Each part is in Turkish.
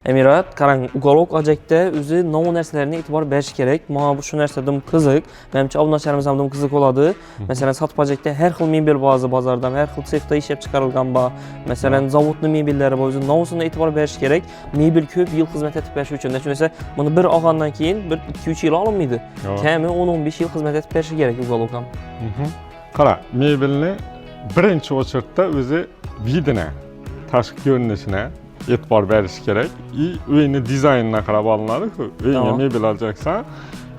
Emirat, qarang, uqaloq ajakda o'zi nov narsalarga e'tibor berish kerak. Mana bu shu narsadan qiziq. Menimcha obunachilarimiz ham qiziq bo'ladi. Masalan, sotib ajakda har xil mebel bozorda, har xil sexda ishlab chiqarilgan bor. Masalan, zavodning mebellari bor, o'zi novisiga e'tibor berish kerak. Mebel ko'p yil xizmat etib berish uchun. Chunki buni bir olgandan keyin bir 2-3 yil olmaydi. Kami 10-15 yil xizmat etib berishi kerak uqaloq ham. Qara, mebelni birinchi o'chirtda o'zi vidini, tashqi ko'rinishini e'tibor berish kerak. Uyni dizaynına qarab olinadi-ku. Uyga mebel olacaksan,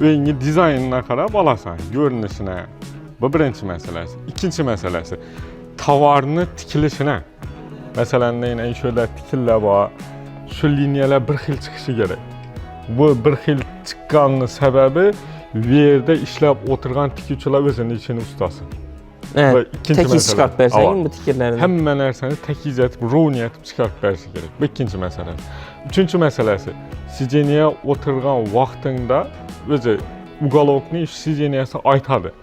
uyni dizaynına qarab olasan, ko'rinishini. Bu birinchi masalasi. Ikkinchi masalasi tovarni tikilishini. Masalan, neyne şöyle tikillar bor, shu liniyalar bir xil chiqishi kerak. Bu bir xil chiqqanning sababi bu yerda ishlab o'tirgan tikuvchilar o'zining ishini ustasi. Evet, tekiz çıkartıp versen bu tikirlerini. Hemen narsani tekiz etip, rovni etip çıkartıp versi gerek. Bu ikinci mesele. Üçüncü meselesi, sijeniye oturgan vaxtında özü uqaloqni sijeniyasi aytadı.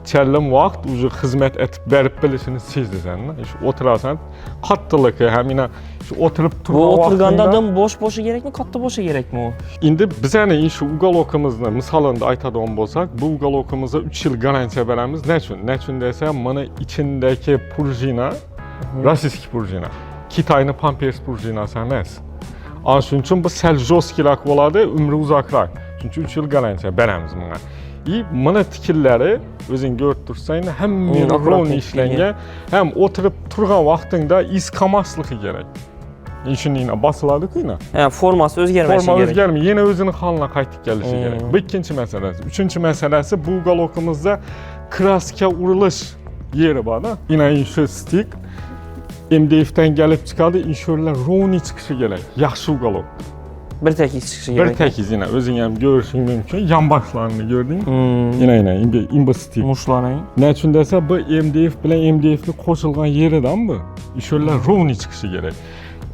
Çəlləm vaxt ucu xizmət etib verib bilişini sezdirsən. Oturarsan, qattılıqı, həminə oturub durma vaxtında... Bu oturganda adam boş-boşu gerekmi, katlı boşu gerekmi o? İndi bizə şu uqaloqımızın misalında aytadığım bolsaq, bu uqaloqımıza 3 yıl garantiya verəmiz. Nə üçün? Nə üçün desəm, bunu içindəki purjina, rasiski purjina, Kitaylı Pampers purjinası emas. Onun üçün bu seljoskilak oladı, ömrü uzaqraq. Çünki 3 yıl garantiya verəmiz buna. Mana tikilləri özün görüb dursan, həm mikron işlənə, həm oturub turğan vaxtında iskamaslığı gerek. İşinə basıladı ki, yəni forması özgərməsi gerek. Forma özgərmir, yenə özünün halına qayıtıb gəlişi gerek. Bu ikinci məsələsi. Üçüncü məsələsi bu uqaloqumuzda kraska uruluş yeri var da. Yine inşa stik MDF-dən gəlib çıxadı, inşörlər roni çıxışı gerek. Yaxşı uqaloq. Bir tekiz çıkışı gerek. Bir tekiz yine özün yani görüşün mümkün. Yan başlarını gördün. Yine imbastik. Muşları. Ne için dese bu MDF bilen MDF'li koşulgan yerden bu. İşörler rovni çıkışı gerek.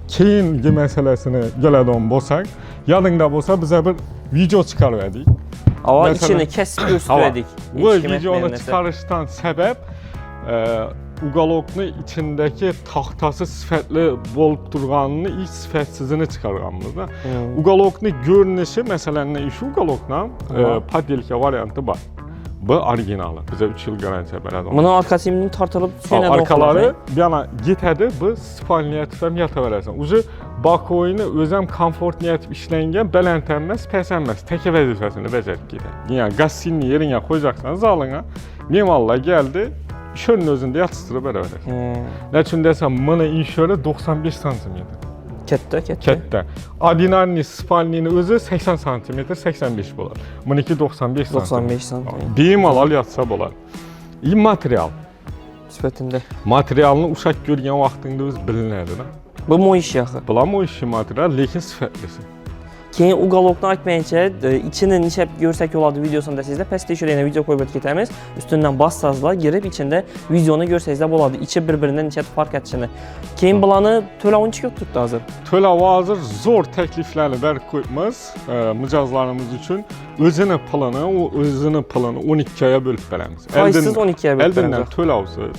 Keyingi meselesini gələdən bolsaq, yadında bolsa bize bir video çıkarverdik. Ama içini kesip gösterdik. Bu videonu çıkarıştan sebep uqaloqni içindeki taxtası sifətli olub durğanını, iç sifətsizini çıxarğanımızda. Uqaloqni görünüşü, məsələn, şu uqaloqla padelka variantı var. Bu orijinalı. Bizə 3 yıl garantiya verədi. Bunun arkasimini tartılıp sənədə oxudur. Arkaları bir yana getədi, bu spalniyə tüfəm yata verəsən. Ucu bakoyunu özəm komfort niyətib işləyən bələntənməz, pəsənməz, təkə vəzifəsini vəzərib gedir. Yəni, qassinini yerinə qoyacaqsan zalına, memallah gəldi, İşörün özünde yatıştırıp beraber. Ne için desem, bana inşörü 95 santimetre. Kette. Adinarni, spalnini özü 80 santimetre, 85 bolar. Bununki 95 santimetre. Deyim al yatsa bolar. İyi material. Sifətində. Materialını uşaq görgən vaxtında öz bilinərdi. Bu mo iş yaxı. Bu mo işi material, lekin sifətlisi. Keyin uqaloqdan aytmayınca, içini nişəb görsək oladı videosunda sizdə, pəstə şöyle video koyup getəmiz, üstündən bassazla girib içində videonu görsəyiz də boladı. İçi bir-birindən nişəb fark etişini. Keyin bulanı tölavın çıxıb tutdu hazır. Tölavı hazır, zor təklifləri verib qoyubmuz mücazlarımız üçün. Özünü pılını, o özünü pılını 12'ye bölüb verəmiz. Faizsiz 12'ye bölüb verəmiz. Əldən tölavsız,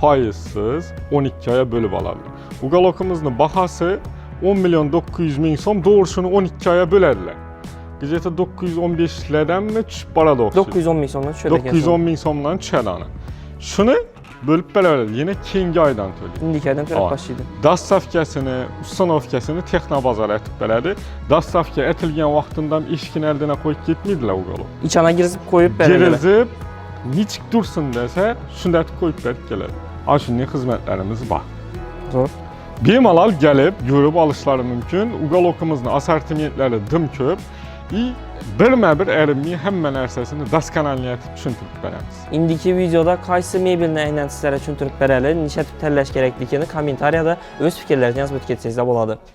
faizsiz 12'ye bölüb alalım. Uqaloqumuzun bahası 10.900.000 som doğrusunu 12 aya bölerler. Gecete 915'lerden mi para da oxşur? 910.000 somdan şöyle 910.000 somdan çəlanı. Şunu bölüb beraber yine keyingi aydan tölədik. İndiki aydan töləb başlaydı. Dastavkasını, ustanovkasını texnobazara etib belədi. Dastavka etilgən vaxtından eşkin əldinə qoyub getmədilər uqaloq. İçana girizib qoyub belədi. Girizib, niçik dursun desə, şunda qoyub verib gələr. Aşınlı xizmətlərimiz var. Zor. Bemalal gəlib, görüb alışları mümkün. Uqaloqumuzun asortimentləri dım köp. Bir ərimliyi həmmən ərsəsini daskanalniyyəti düşüntürüb verəmiz. İndiki videoda qaysı mebelini ilə sizlərə düşüntürüb verəli, nişə təlləş gərəklikini kommentariyada öz fikirlərini yazıb ötketsəyiz də boladı.